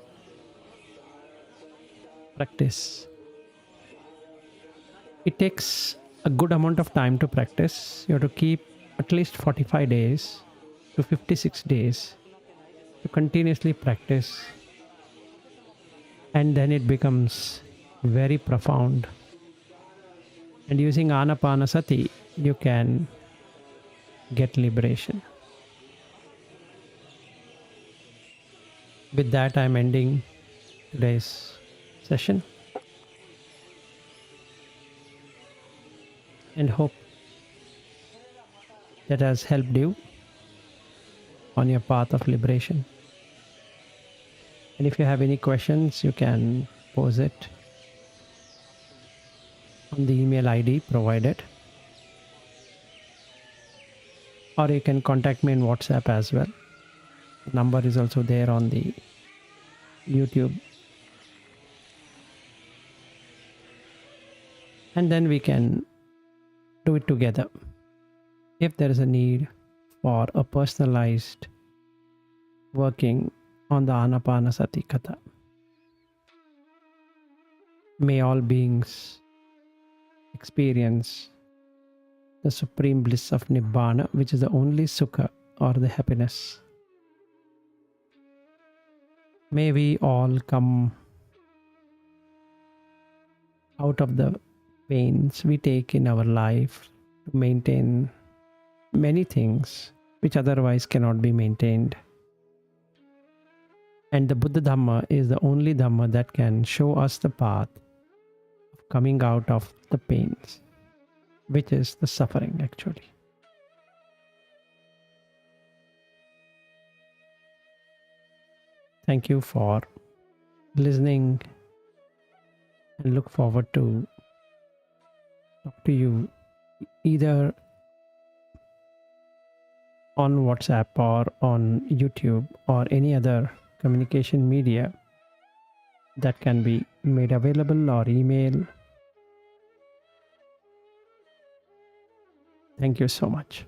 practice. It takes a good amount of time to practice. You have to keep at least 45 days to 56 days to continuously practice, and then it becomes very profound. And using Anapanasati, you can get liberation. With that, I'm ending today's session and hope that has helped you on your path of liberation. And if you have any questions, you can pose it on the email ID provided, or you can contact me in WhatsApp as well. The number is also there on the YouTube. And then we can do it together if there is a need for a personalized working on the Anapanassatikatha. May all beings experience the supreme bliss of Nibbana, which is the only sukha or the happiness. May we all come out of the pains we take in our life to maintain many things which otherwise cannot be maintained. And the Buddha Dhamma is the only Dhamma that can show us the path of coming out of the pains, which is the suffering actually. Thank you for listening, and look forward to talk to you either on WhatsApp or on YouTube or any other communication media that can be made available, or email. Thank you so much.